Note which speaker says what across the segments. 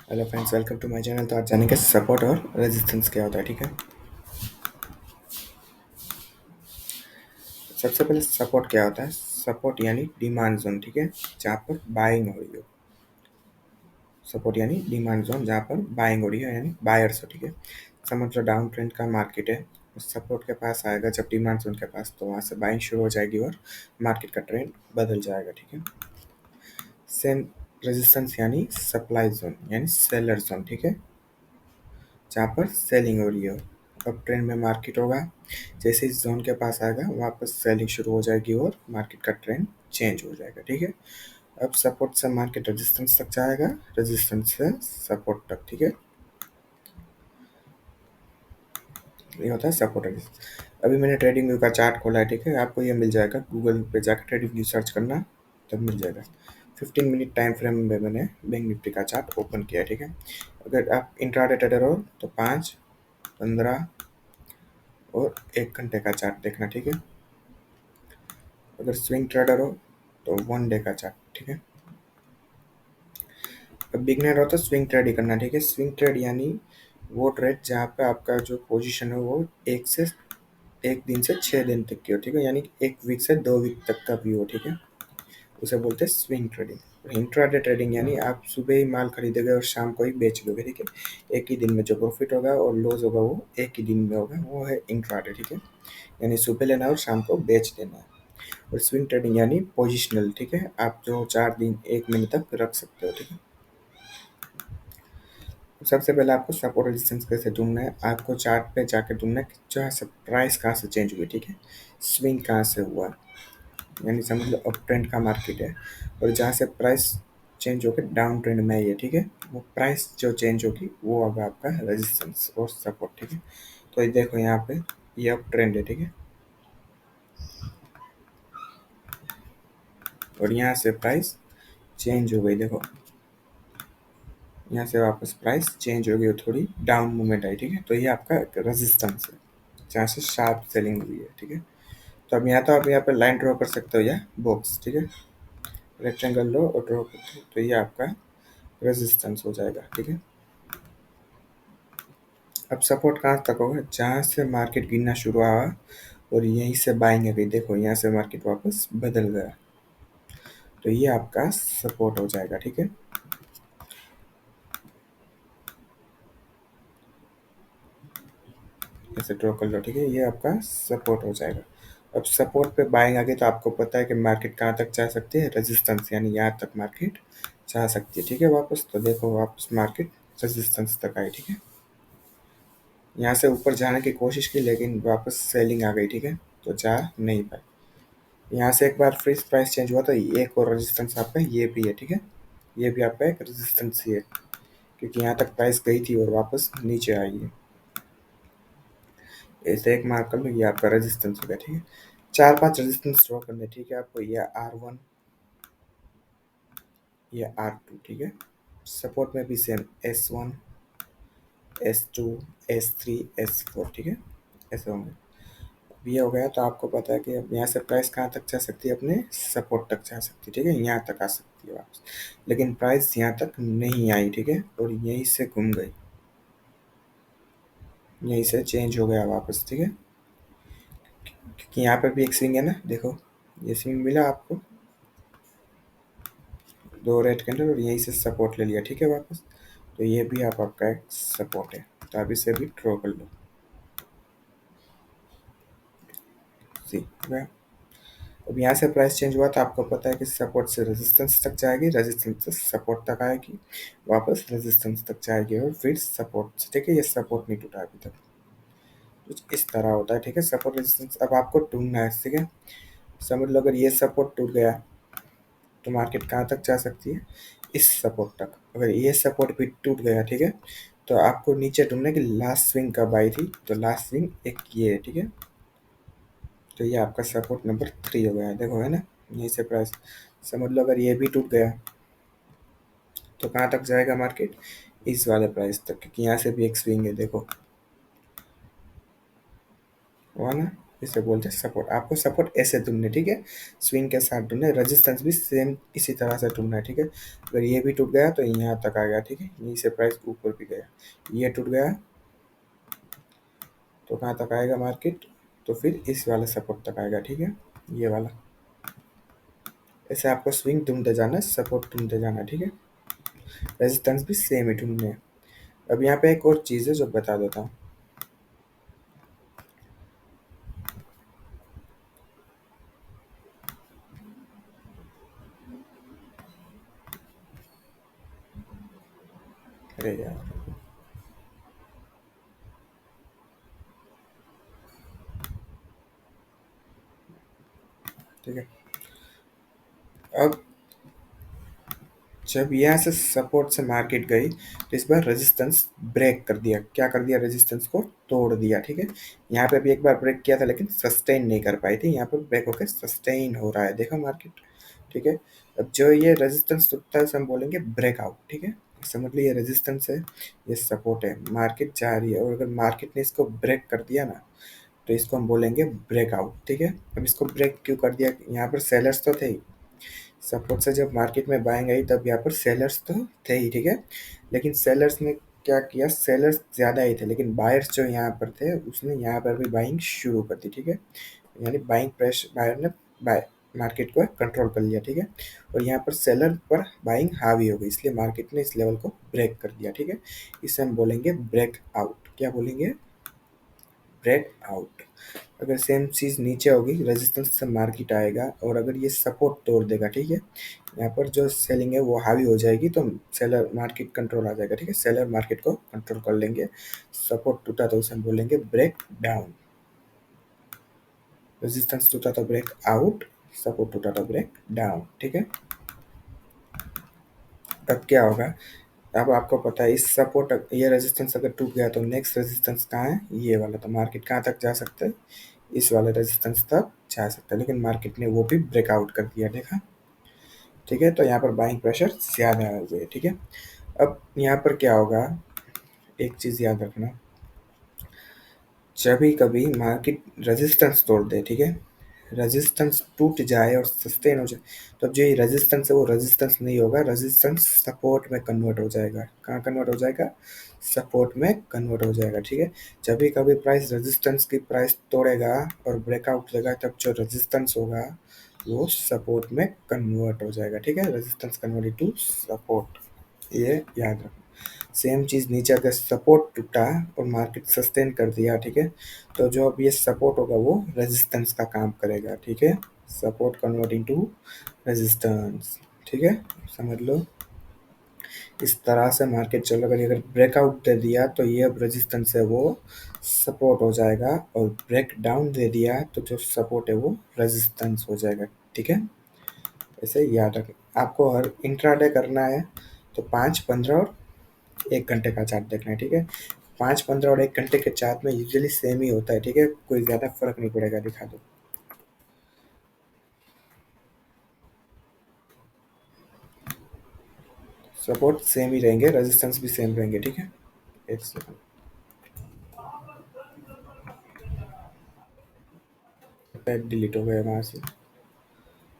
Speaker 1: Hello friends, welcome to my channel. तो आज जानेंगे सपोर्ट और रेजिस्टेंस क्या होता है। ठीक है, सबसे पहले सपोर्ट क्या होता है। सपोर्ट यानी डिमांड जोन। ठीक है, जहाँ पर बाइंग हो रही हो। सपोर्ट यानी डिमांड जोन जहाँ पर बाइंग हो रही है, यानी बायर्स हो। ठीक है, समझ लो डाउन ट्रेंड का मार्केट है, सपोर्ट के पास आएगा जब डिमांड जोन के पास, तो वहाँ से बाइंग शुरू हो जाएगी और मार्केट का ट्रेंड बदल जाएगा। ठीक है, सेम रेजिस्टेंस यानी सप्लाई जोन यानी सेलर जोन। ठीक है, जहाँ पर सेलिंग हो रही हो। अब ट्रेंड में मार्केट होगा, जैसे इस जोन के पास आएगा वहाँ पर सेलिंग शुरू हो जाएगी और मार्केट का ट्रेंड चेंज हो जाएगा। ठीक है, अब सपोर्ट से मार्केट रेजिस्टेंस तक जाएगा, रेजिस्टेंस से सपोर्ट तक। ठीक है, ये होता है सपोर्ट रेजिस्टेंस। अभी मैंने ट्रेडिंग व्यू का चार्ट खोला है। ठीक है, आपको ये मिल जाएगा, गूगल पे जाकर ट्रेडिंग व्यू सर्च करना, तब मिल जाएगा। 15 मिनट टाइम फ्रेम में मैंने बैंक निफ्टी का चार्ट ओपन किया है। ठीक है, अगर आप इंट्राडे ट्रेडर हो तो 5, 15 और 1 घंटे का चार्ट देखना। ठीक है, अगर स्विंग ट्रेडर हो तो 1 डे का चार्ट। ठीक है, अब बिगनर हो तो स्विंग ट्रेड ही करना। ठीक है, स्विंग ट्रेड यानी वो ट्रेड जहाँ पे आपका जो पोजीशन है वो एक दिन से 6 दिन तक की हो। ठीक है, यानी 1 वीक से 2 वीक तक का व्यू हो। ठीक है, उसे बोलते हैं स्विंग ट्रेडिंग। और इंट्राडे ट्रेडिंग यानी आप सुबह ही माल खरीदोगे और शाम को ही बेच दोगे। ठीक है, एक ही दिन में जो प्रॉफिट होगा और लॉस होगा वो एक ही दिन में होगा, वो है इंट्राडे। ठीक है, यानी सुबह लेना और शाम को बेच देना है। और स्विंग ट्रेडिंग यानी पोजिशनल। ठीक है, आप जो 4 दिन 1 महीने तक रख सकते हो। ठीक है, तो सबसे पहले आपको सपोर्ट रेजिस्टेंस कैसे ढूंढना है, आपको चार्ट पे जाके ढूंढना है कि जहाँ से प्राइस कहाँ से चेंज हुई। ठीक है, स्विंग कहाँ से हुआ, यानी समझ लो अप ट्रेंड का मार्केट है और जहाँ से प्राइस चेंज होकर डाउन ट्रेंड में आई है। ठीक है, वो प्राइस जो चेंज होगी वो होगा आपका रेजिस्टेंस और सपोर्ट। ठीक है, तो ये देखो यहाँ पे ये अप ट्रेंड है। ठीक है, और यहाँ से प्राइस चेंज हो गई, देखो यहाँ से वापस प्राइस चेंज हो गई और थोड़ी डाउन मूवमेंट आई। ठीक है, तो ये आपका रेजिस्टेंस है जहाँ से शार्प सेलिंग हुई है। ठीक है, तो अब यहाँ तो आप यहाँ पे लाइन ड्रॉ कर सकते हो या बॉक्स। ठीक है, रेक्टेंगल लो और ड्रॉ करते हो तो ये आपका रेजिस्टेंस हो जाएगा। ठीक है, अब सपोर्ट कहाँ तक होगा, जहाँ से मार्केट गिरना शुरू हुआ और यहीं से बाइंग है गई, देखो यहाँ से मार्केट वापस बदल गया, तो ये आपका सपोर्ट हो जाएगा। ठीक है, ऐसे ड्रॉ कर लो। ठीक है, ये आपका सपोर्ट हो जाएगा। अब सपोर्ट पे बाइंग आ गई तो आपको पता है कि मार्केट कहाँ तक जा सकती है, रेजिस्टेंस यानी यहाँ तक मार्केट जा सकती है। ठीक है, वापस तो देखो वापस मार्केट रेजिस्टेंस तक आई। ठीक है, यहाँ से ऊपर जाने की कोशिश की लेकिन वापस सेलिंग आ गई। ठीक है, तो जा नहीं पाई। यहाँ से एक बार फ्रीज प्राइस चेंज हुआ तो एक और रेजिस्टेंस आपका ये भी है। ठीक है, ये भी आपका एक रेजिस्टेंस ही है, क्योंकि यहाँ तक प्राइस गई थी और वापस नीचे आई है। ऐसे एक मार्क कर लो, ये आपका रेजिस्टेंस हो गया। ठीक है, 4-5 रेजिस्टेंस ड्रॉ करने। ठीक है, आपको ये R1, ये R2। ठीक है, सपोर्ट में भी same S1, S2, S3, S4। ठीक है, ऐसे होंगे। अब ये हो गया तो आपको पता है कि अब यहाँ से प्राइस कहाँ तक जा सकती है, अपने सपोर्ट तक जा सकती है। ठीक है, यहाँ तक आ सकती है वापस, लेकिन प्राइस यहाँ तक नहीं आई। ठीक है, और यहीं से घूम गई, यहीं से चेंज हो गया वापस। ठीक है, क्योंकि यहाँ पर भी एक स्विंग है ना, देखो ये स्विंग मिला आपको, 2 रेड कैंडल और यहीं से सपोर्ट ले लिया। ठीक है, वापस तो ये भी आपका एक सपोर्ट है, तो आप इसे भी ड्रॉ कर लो। सी गया। अब यहाँ से प्राइस चेंज हुआ तो आपको पता है कि सपोर्ट से रेजिस्टेंस तक जाएगी, रेजिस्टेंस से सपोर्ट तक आएगी, वापस रेजिस्टेंस तक जाएगी और फिर सपोर्ट से। ठीक है, ये सपोर्ट नहीं टूटा अभी तक, कुछ इस तरह होता है। ठीक है, सपोर्ट रेजिस्टेंस अब आपको ढूंढना है। ठीक है, समझ लो अगर ये सपोर्ट टूट गया तो मार्केट कहाँ तक जा सकती है, इस सपोर्ट तक। अगर ये सपोर्ट भी टूट गया, ठीक है, तो आपको नीचे ढूंढना है कि लास्ट स्विंग कब आई थी, तो लास्ट स्विंग एक ये है। ठीक है, तो ये आपका सपोर्ट नंबर 3 हो गया है, देखो है ना, यहीं से प्राइस। समझ लो अगर ये भी टूट गया तो कहाँ तक जाएगा मार्केट, इस वाले प्राइस तक, क्योंकि यहाँ से भी एक स्विंग है, देखो हुआ ना। इसे बोलते हैं सपोर्ट। आपको सपोर्ट ऐसे ढूंढने, ठीक है, स्विंग के साथ ढूंढने। रेजिस्टेंस भी सेम इसी तरह से ढूंढना है, ठीक है। अगर ये भी टूट गया तो यहाँ तक आ गया, ठीक है, यहीं से प्राइस ऊपर भी गया। ये टूट गया तो कहाँ तक आएगा मार्केट, तो फिर इस वाले सपोर्ट तक आएगा, ठीक है, ये वाला। ऐसे आपको स्विंग ढूंढते जाना है, सपोर्ट ढूंढते जाना है, ठीक है। रेजिस्टेंस भी सेम ही ढूंढने हैं। अब यहाँ पे एक और चीज़ है जो बता देता हूँ। अरे यार, ठीक है। अब जब यहाँ से सपोर्ट से मार्केट गई तो इस बार रेजिस्टेंस ब्रेक कर दिया। क्या कर दिया, रेजिस्टेंस को तोड़ दिया, ठीक है। यहाँ पे भी एक बार ब्रेक किया था लेकिन सस्टेन नहीं कर पाई थी। यहाँ पर ब्रेक होकर सस्टेन हो रहा है, देखो मार्केट, ठीक है। अब जो ये रेजिस्टेंस टूटता है उसे हम बोलेंगे ब्रेकआउट, ठीक है। समझ लीजिए, ये रेजिस्टेंस है, ये सपोर्ट है, मार्केट जा रही है, और अगर मार्केट ने इसको ब्रेक कर दिया ना तो इसको हम बोलेंगे ब्रेकआउट, ठीक है। अब इसको ब्रेक क्यों कर दिया, यहाँ पर सेलर्स तो थे ही। सपोर्ट से जब मार्केट में बाइंग आई तब यहाँ पर सेलर्स तो थे ही, ठीक है। लेकिन सेलर्स ने क्या किया, सेलर्स ज़्यादा ही थे लेकिन बायर्स जो यहाँ पर थे उसने यहाँ पर भी बाइंग शुरू कर दी, ठीक है। यानी बाइंग प्रेशर, बायर ने बाय मार्केट को कंट्रोल कर लिया, ठीक है। और यहाँ पर सेलर पर बाइंग हावी हो गई, इसलिए मार्केट ने इस लेवल को ब्रेक कर दिया, ठीक है। इसे हम बोलेंगे ब्रेक आउट। क्या बोलेंगे, ब्रेक आउट। अगर सेम चीज़ नीचे होगी, रेजिस्टेंस से मार्केट आएगा और अगर ये सपोर्ट तोड़ देगा, ठीक है, यहाँ पर जो सेलिंग है वो हावी हो जाएगी तो सेलर मार्केट कंट्रोल आ जाएगा, ठीक है। सेलर मार्केट को कंट्रोल कर लेंगे। सपोर्ट टूटा तो उसे हम बोलेंगे ब्रेक डाउन, रेजिस्टेंस टूटा तो ब्रेक आउट, सपोर्ट टूटा तो ब्रेक डाउन, ठीक है। अब क्या होगा, अब आपको पता है इस सपोर्ट, ये रेजिस्टेंस अगर टूट गया तो नेक्स्ट रेजिस्टेंस कहाँ है, ये वाला। तो मार्केट कहाँ तक जा सकता है, इस वाले रेजिस्टेंस तक जा सकता है, लेकिन मार्केट ने वो भी ब्रेकआउट कर दिया, देखा, ठीक है। तो यहाँ पर बाइंग प्रेशर ज़्यादा आ गए, ठीक है। अब यहाँ पर क्या होगा, एक चीज़ याद रखना, जब भी कभी मार्केट रेजिस्टेंस तोड़ दे, ठीक है, रेजिस्टेंस टूट जाए और सस्टेन हो जाए, तो अब जो ये रेजिस्टेंस है वो रेजिस्टेंस नहीं होगा, रेजिस्टेंस सपोर्ट में कन्वर्ट हो जाएगा। कहाँ कन्वर्ट हो जाएगा, सपोर्ट में कन्वर्ट हो जाएगा, ठीक है। जब भी कभी प्राइस रेजिस्टेंस की प्राइस तोड़ेगा और ब्रेकआउट देगा तब जो रेजिस्टेंस होगा वो सपोर्ट में कन्वर्ट हो जाएगा, ठीक है। रेजिस्टेंस कन्वर्ट टू सपोर्ट, ये याद रखना। सेम चीज़ नीचे अगर सपोर्ट टूटा और मार्केट सस्टेन कर दिया, ठीक है, तो जो अब ये सपोर्ट होगा वो रेजिस्टेंस का काम करेगा, ठीक है। सपोर्ट कन्वर्टिंग टू रेजिस्टेंस, ठीक है, समझ लो। इस तरह से मार्केट चल रहा है। अगर ब्रेकआउट दे दिया तो ये अब रेजिस्टेंस है वो सपोर्ट हो जाएगा, और ब्रेक डाउन दे दिया तो जो सपोर्ट है वो रेजिस्टेंस हो जाएगा, ठीक है। ऐसे याद रखें। आपको हर इंट्राडे करना है तो 5, 15 और 1 घंटे का चार्ट देखना है, ठीक है। 5, 15 और 1 घंटे के चार्ट में यूजुअली सेम ही होता है, ठीक है, कोई ज़्यादा फर्क नहीं पड़ेगा, दिखा दो। सपोर्ट सेम ही रहेंगे, रेजिस्टेंस भी सेम रहेंगे, ठीक है। एक सेकंड, टैग डिलीट हो गया वहाँ से,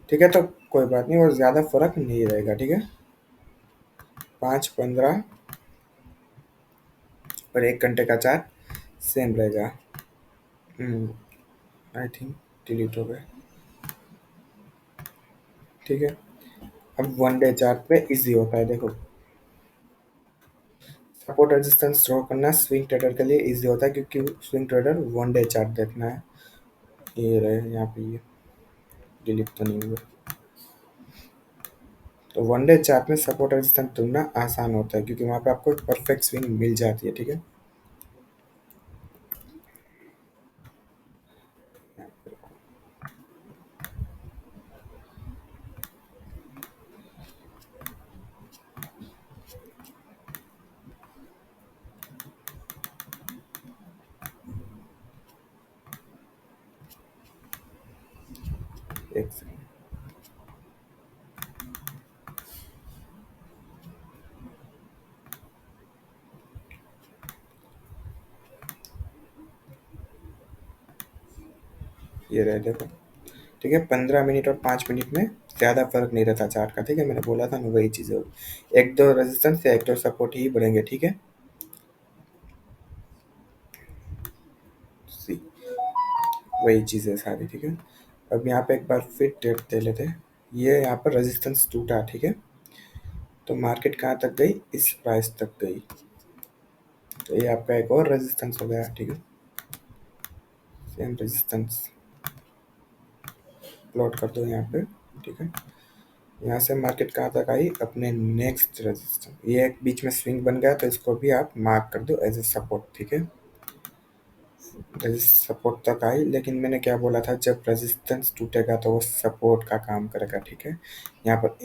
Speaker 1: ठीक है। तो कोई बात नहीं, और ज़्यादा फर्क नहीं रहेगा, ठीक है। 5, 15 और 1 घंटे का चार्ट सेम रहेगा। आई थिंक डिलीट हो गया, ठीक है। अब 1 डे चार्ट पे इजी होता है, देखो। सपोर्ट रेजिस्टेंस ड्रॉ करना स्विंग ट्रेडर के लिए इजी होता है, क्योंकि स्विंग ट्रेडर 1 डे चार्ट देखना है। ये रहे यहाँ पे, ये डिलीट तो नहीं हुआ। तो 1 डे चार्ट में सपोर्ट रेजिस्टेंस ढूंढना आसान होता है, क्योंकि वहाँ पे आपको परफेक्ट स्विंग मिल जाती है, ठीक है। एक सेकंड, ये रहे देखो। ठीक है, 15 मिनट और 5 मिनट में ज़्यादा फर्क नहीं रहता चार्ट का। ठीक है, मैंने बोला था ना वही चीज़ है। एक दो रेजिस्टेंस या एक दो सपोर्ट ही बढ़ेंगे। ठीक है, सी वही चीज़ है सारी। ठीक है, अब यहाँ पे एक बार फिर डेट दे लेते हैं। ये यहाँ पर रेजिस्टेंस टूटा। ठीक है, तो मार्केट कहाँ तक गई, इस प्राइस तक गई। तो ये आपका एक और रेजिस्टेंस हो गया। ठीक है, सेम रेजिस्टेंस प्लॉट कर दो यहाँ पे। ठीक है, यहाँ से मार्केट कहाँ तक आई, अपने नेक्स्ट रेजिस्टेंस। ये एक बीच में स्विंग बन गया तो इसको भी आप मार्क कर दो एज ए सपोर्ट। ठीक है, सपोर्ट तक आई, लेकिन मैंने क्या बोला था, जब रेजिस्टेंस टूटेगा तो वो सपोर्ट का काम करेगा। ठीक है, यहाँ पर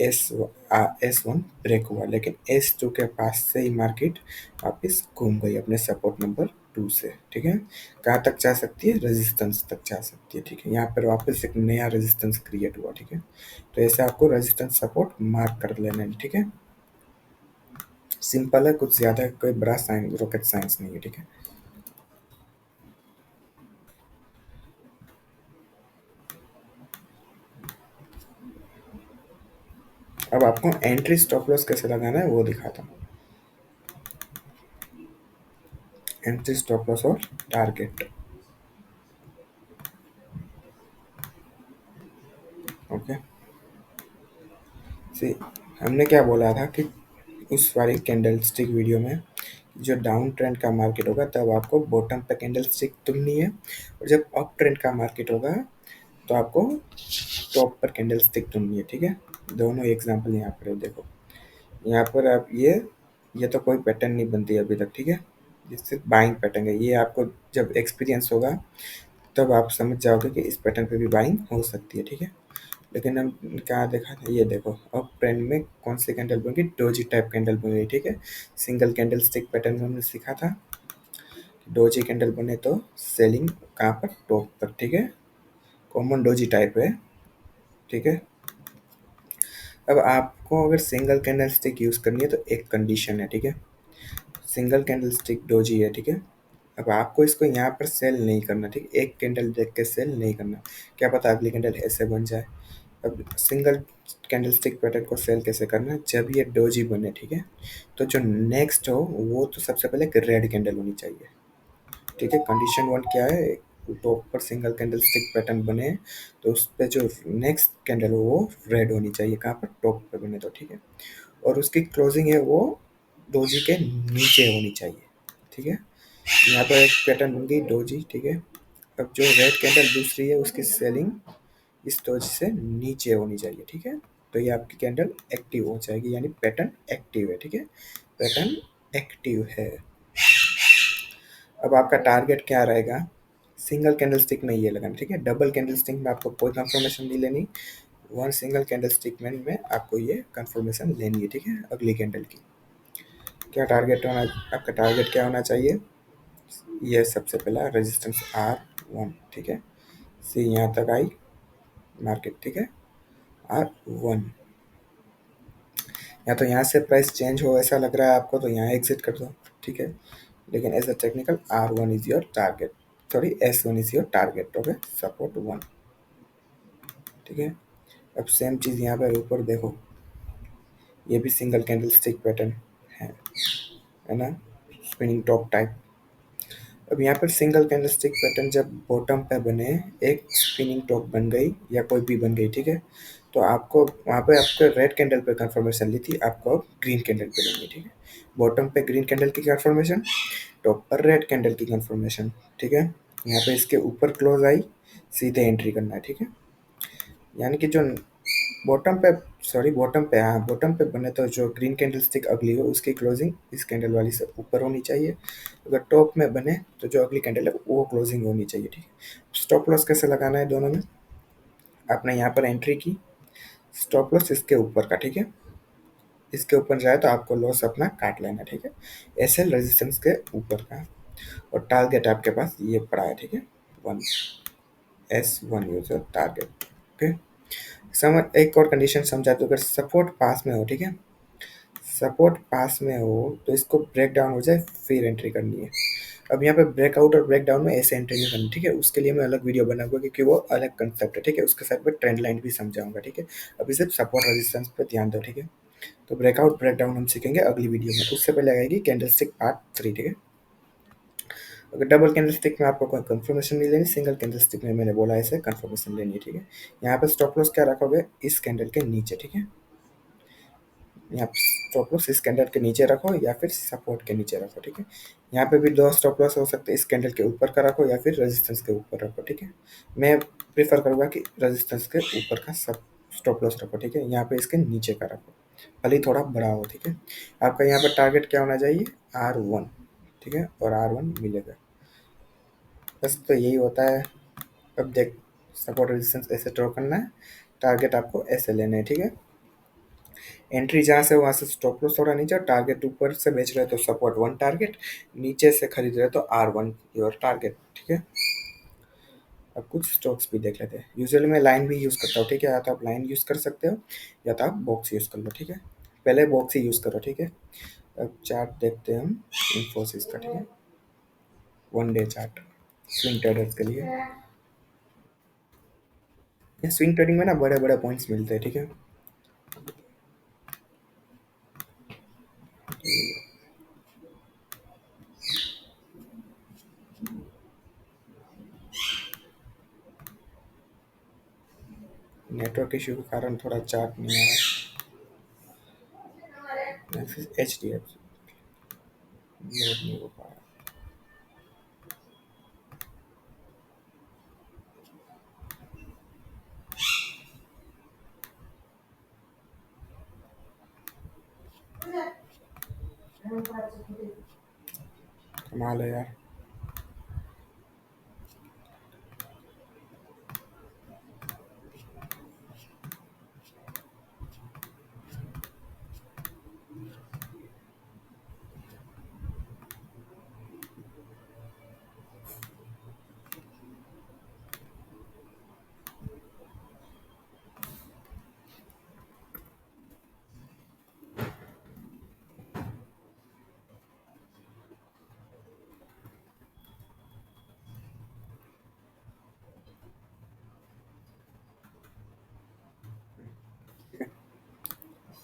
Speaker 1: S1 ब्रेक हुआ, लेकिन S2 के पास से ही मार्केट वापस घूम गई अपने सपोर्ट नंबर 2 से। ठीक है, कहाँ तक जा सकती है, रेजिस्टेंस तक जा सकती है। ठीक है, यहाँ पर वापस एक नया रेजिस्टेंस क्रिएट हुआ। ठीक है, तो ऐसे आपको रेजिस्टेंस सपोर्ट मार्क कर लेना है। ठीक है, सिंपल है, कुछ ज़्यादा कोई बड़ा साइंस रॉकेट साइंस नहीं है। ठीक है, अब आपको एंट्री स्टॉप लॉस कैसे लगाना है वो दिखाता हूँ। एंट्री स्टॉप लॉस और टारगेट। ओके, सी हमने क्या बोला था कि उस वाली कैंडल स्टिक वीडियो में, जो डाउन ट्रेंड का मार्केट होगा तब आपको बॉटम पे कैंडल स्टिक चुननी है, और जब अप ट्रेंड का मार्केट होगा तो आपको टॉप पर कैंडल स्टिक चुननी है। ठीक है, दोनों एग्जांपल यहाँ पर है, देखो। यहाँ पर आप ये तो कोई पैटर्न नहीं बनती अभी तक। ठीक है, ये सिर्फ बाइंग पैटर्न है। ये आपको जब एक्सपीरियंस होगा तब आप समझ जाओगे कि इस पैटर्न पे भी बाइंग हो सकती है। ठीक है, लेकिन हम क्या देखा था, ये देखो अब ट्रेंड में कौन सी कैंडल बन गई, डोजी टाइप कैंडल बन गई। ठीक है, सिंगल कैंडल स्टिक पैटर्न में हमने सीखा था, डोजी कैंडल बने तो सेलिंग कहाँ पर, टॉप पर। ठीक है, कॉमन डोजी टाइप है। ठीक है, अब आपको अगर सिंगल कैंडल स्टिक यूज़ करनी है तो एक कंडीशन है। ठीक है, सिंगल कैंडल स्टिक डोजी है। ठीक है, अब आपको इसको यहाँ पर सेल नहीं करना। ठीक है, एक कैंडल देख के सेल नहीं करना, क्या पता अगली कैंडल ऐसे बन जाए। अब सिंगल कैंडल स्टिक पैटर्न को सेल कैसे करना है, जब ये डोजी बने। ठीक है, तो जो नेक्स्ट हो वो तो सबसे पहले एक रेड कैंडल होनी चाहिए। ठीक है, कंडीशन वन क्या है, टॉप पर सिंगल कैंडल स्टिक पैटर्न बने तो उस पर जो नेक्स्ट कैंडल हो वो रेड होनी चाहिए, कहाँ पर, टॉप पे बने तो। ठीक है, और उसकी क्लोजिंग है वो डोजी के नीचे होनी चाहिए। ठीक है, यहाँ पर एक पैटर्न बन गई डोजी। ठीक है, अब जो रेड कैंडल दूसरी है उसकी सेलिंग इस डोजी से नीचे होनी चाहिए। ठीक है, तो ये आपकी कैंडल एक्टिव हो जाएगी, यानी पैटर्न एक्टिव है। ठीक है, पैटर्न एक्टिव है। अब आपका टारगेट क्या रहेगा, सिंगल कैंडल स्टिक में ये लगाना। ठीक है, डबल कैंडल स्टिक में आपको कोई कंफर्मेशन नहीं लेनी, वन सिंगल कैंडल स्टिक में आपको ये कंफर्मेशन लेनी है। ठीक है, अगली कैंडल की क्या टारगेट होना, आपका टारगेट क्या होना चाहिए, ये सबसे पहला रेजिस्टेंस R1। ठीक है, सी यहाँ तक आई मार्केट। ठीक है, R1, या तो यहाँ से प्राइस चेंज हो ऐसा लग रहा है आपको तो यहाँ एग्जिट कर दो। ठीक है, लेकिन as a technical R1 is your target, sorry S1 is your target. Okay, support 1। ठीक है, अब सेम चीज़ यहाँ पर ऊपर देखो, ये भी सिंगल कैंडल स्टिक पैटर्न है ना, स्पिनिंग टॉप टाइप। अब यहाँ पर सिंगल कैंडल स्टिक पैटर्न जब बॉटम पे बने, एक स्पिनिंग टॉप बन गई या कोई भी बन गई। ठीक है, तो आपको वहाँ पे आपको रेड कैंडल पे कंफर्मेशन ली थी, आपको अब ग्रीन कैंडल पे लेनी। ठीक है, बॉटम पे ग्रीन कैंडल की कंफर्मेशन, टॉप पर रेड कैंडल की कंफर्मेशन। ठीक है, यहाँ पे इसके ऊपर क्लोज आई, सीधे एंट्री करना है। ठीक है, यानी कि जो बॉटम पे, सॉरी बॉटम पे, हाँ बॉटम पे बने तो जो ग्रीन कैंडल स्टिक अगली हो उसकी क्लोजिंग इस कैंडल वाली से ऊपर होनी चाहिए। अगर टॉप में बने तो जो अगली कैंडल है वो क्लोजिंग होनी चाहिए। ठीक है, स्टॉप लॉस कैसे लगाना है दोनों में, आपने यहाँ पर एंट्री की, स्टॉप लॉस इसके ऊपर का। ठीक है, इसके ऊपर जाए तो आपको लॉस अपना काट लेना। ठीक है, एसएल रेजिस्टेंस के ऊपर का, और टारगेट आपके पास ये पड़ा है। ठीक है, 1, S1 यूजर टारगेट। ओके, समझ, एक और कंडीशन समझा तो, अगर सपोर्ट पास में हो। ठीक है, सपोर्ट पास में हो तो इसको ब्रेक डाउन हो जाए फिर एंट्री करनी है। अब यहाँ पे ब्रेकआउट और ब्रेकडाउन में ऐसे एंट्री नहीं करनी, ठीक है। उसके लिए मैं अलग वीडियो बनाऊंगा क्योंकि वो अलग कंसेप्ट है, ठीक है। उसके साथ में ट्रेंड लाइन भी समझाऊंगा, ठीक है। अभी सिर्फ सपोर्ट रेजिस्टेंस पे ध्यान दो, ठीक है। तो ब्रेकआउट ब्रेकडाउन हम सीखेंगे अगली वीडियो में। उससे पहले आएगी कैंडलस्टिक पार्ट 3, ठीक है। अगर डबल कैंडलस्टिक में आपको कोई कंफर्मेशन नहीं लेनी, सिंगल कैंडलस्टिक में मैंने बोला ऐसे कंफर्मेशन लेनी है, ठीक है। यहाँ पे स्टॉप लॉस क्या रखोगे, इस कैंडल के नीचे, ठीक है। यहाँ पे स्टॉप लॉस इस कैंडल के नीचे रखो या फिर सपोर्ट के नीचे रखो, ठीक है। यहाँ पे भी दो स्टॉप लॉस हो सकते हैं, इस कैंडल के ऊपर का रखो या फिर रेजिस्टेंस के ऊपर रखो, ठीक है। मैं प्रेफर करूँगा कि रेजिस्टेंस के ऊपर का सब स्टॉप लॉस रखो, ठीक है। यहाँ पे इसके नीचे का रखो, भले ही थोड़ा बड़ा हो, ठीक है। आपका यहाँ पे टारगेट क्या होना चाहिए, R1, ठीक है। और R1 मिलेगा, बस तो यही होता है। अब देख, सपोर्ट रेजिस्टेंस ऐसे ड्रॉ करना है, टारगेट आपको ऐसे लेना है, ठीक है। एंट्री जहाँ से वहाँ से स्टॉप लॉस थोड़ा नीचे, टारगेट ऊपर से बेच रहे हो तो सपोर्ट 1 टारगेट, नीचे से खरीद रहे हो तो R1 योर टारगेट, ठीक है। अब कुछ स्टॉक्स भी देख लेते हैं। यूजुअली मैं लाइन भी यूज़ करता हूँ, ठीक है। या तो आप लाइन यूज़ कर सकते हो या तो आप बॉक्स यूज़ कर लो, ठीक है। पहले बॉक्स ही यूज़ करो, ठीक है। अब चार्ट देखते हैं हम इन्फोसिस का, ठीक है। 1 डे चार्ट स्विंग ट्रेडर्स के लिए। ये स्विंग ट्रेडिंग में ना बड़े बड़े पॉइंट्स मिलते हैं, ठीक है। नेटवर्क इशू के कारण थोड़ा चार्ट नहीं आ रहा है। HDFC लोड नहीं हो पा रहा। कमाल है यार।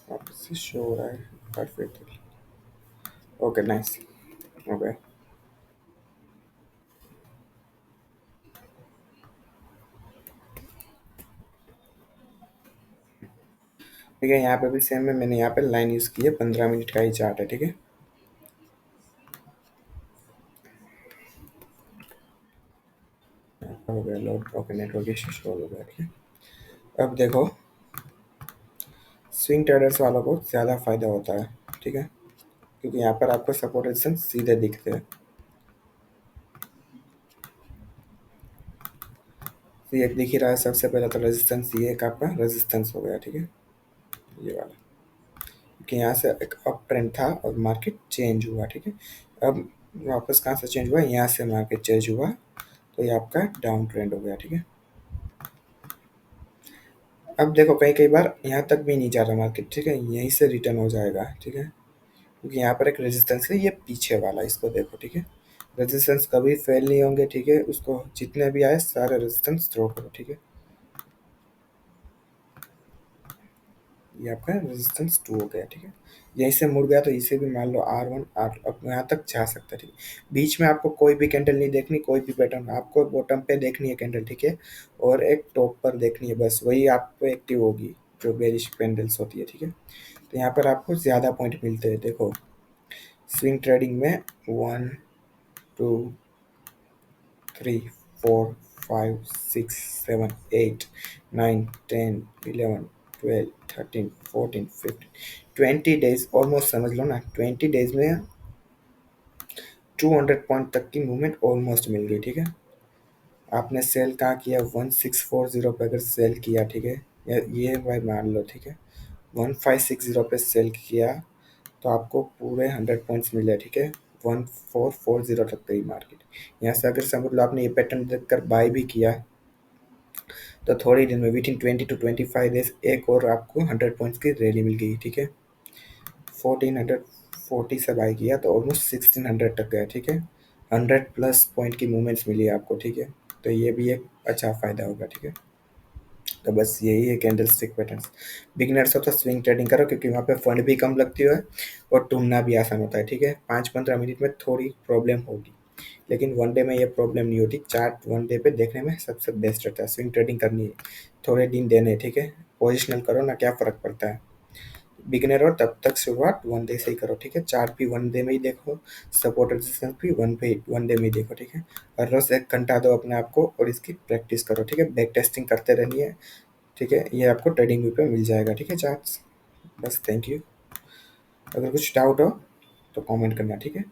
Speaker 1: वापस से शो हो रहा है परफेक्टली। Okay nice. ओके, ठीक है। यहाँ पे भी सेम है, मैंने यहाँ पे लाइन यूज़ की है, 15 मिनट का ही चार्ट है, ठीक है। हो गया load. Okay, network issue show हो गया, ठीक है। अब देखो, स्विंग ट्रेडर्स वालों को ज़्यादा फायदा होता है, ठीक है। क्योंकि यहाँ पर आपको सपोर्ट रेजिस्टेंस सीधे दिखते हैं। तो ये दिख ही रहा है, सबसे पहले तो रेजिस्टेंस, ये एक आपका रेजिस्टेंस हो गया, ठीक है, ये वाला। क्योंकि यहाँ से एक अप ट्रेंड था और मार्केट चेंज हुआ, ठीक है। अब वापस कहाँ से चेंज हुआ, यहाँ से मार्केट चेंज हुआ, तो ये आपका डाउन ट्रेंड हो गया, ठीक है। अब देखो, कई कई बार यहाँ तक भी नहीं जा रहा मार्केट, ठीक है। यहीं से रिटर्न हो जाएगा, ठीक है। क्योंकि यहाँ पर एक रेजिस्टेंस है, ये पीछे वाला, इसको देखो, ठीक है। रेजिस्टेंस कभी फेल नहीं होंगे, ठीक है। उसको जितने भी आए सारे रेजिस्टेंस थ्रो करो, ठीक है। ये आपका रेजिस्टेंस 2 हो गया, ठीक है। यहीं से मुड़ गया तो इसे भी मान लो R1 R, अब यहाँ तक जा सकता है, ठीक है। बीच में आपको कोई भी कैंडल नहीं देखनी, कोई भी पैटर्न, आपको बॉटम पे देखनी है कैंडल, ठीक है। और एक टॉप पर देखनी है, बस वही आपको एक्टिव होगी, जो बेरिश कैंडल्स होती है, ठीक है। तो यहाँ पर आपको ज़्यादा पॉइंट मिलते हैं। देखो, स्विंग ट्रेडिंग में 1 2 3 4 5 6 7 8 9 10 11 12 13 14 15 20 डेज ऑलमोस्ट समझ लो ना, 20 डेज में 200 पॉइंट तक की मूवमेंट ऑलमोस्ट मिल गई, ठीक है। आपने सेल कहाँ किया, 1640 पे अगर सेल किया, ठीक है। ये भाई मान लो, ठीक है। 1560 पे सेल किया तो आपको पूरे 100 पॉइंट्स मिले, ठीक है। 1440 तक गई मार्केट। यहाँ से अगर समझ लो आपने ये पैटर्न देखकर बाय भी किया, तो थोड़ी दिन में विथिन 20 to 25 डेज एक और आपको 100 पॉइंट्स की रैली मिल गई, ठीक है। 1440 से बाय किया तो ऑलमोस्ट 1600 तक गया, ठीक है। 100 प्लस पॉइंट की मूवमेंट्स मिली है आपको, ठीक है। तो ये भी एक अच्छा फ़ायदा होगा, ठीक है। तो बस यही है कैंडल स्टिक पैटर्न्स। बिगिनर्स हो तो स्विंग ट्रेडिंग करो, क्योंकि वहाँ पे फंड भी कम लगती है और ढूंढना भी आसान होता है, ठीक है। 5-15 मिनट में थोड़ी प्रॉब्लम होगी, लेकिन वन डे में ये प्रॉब्लम नहीं होती। चार्ट वन डे पे देखने में सबसे बेस्ट रहता है। स्विंग ट्रेडिंग करनी है, थोड़े दिन देने, ठीक है। पोजिशनल करो ना, क्या फ़र्क पड़ता है। बिगिनर हो तब तक शुरुआत वन डे से ही करो, ठीक है। चार्ट भी वन डे में ही देखो, सपोर्ट रेजिस्टेंस भी वन डे में ही देखो, ठीक है। हर रोज 1 घंटा दो अपने आप को और इसकी प्रैक्टिस करो, ठीक है। बैक टेस्टिंग करते रहनी है, ठीक है। ये आपको ट्रेडिंग व्यू पे मिल जाएगा, ठीक है, चार्ट्स। बस थैंक यू। अगर कुछ डाउट हो तो कमेंट करना, ठीक है।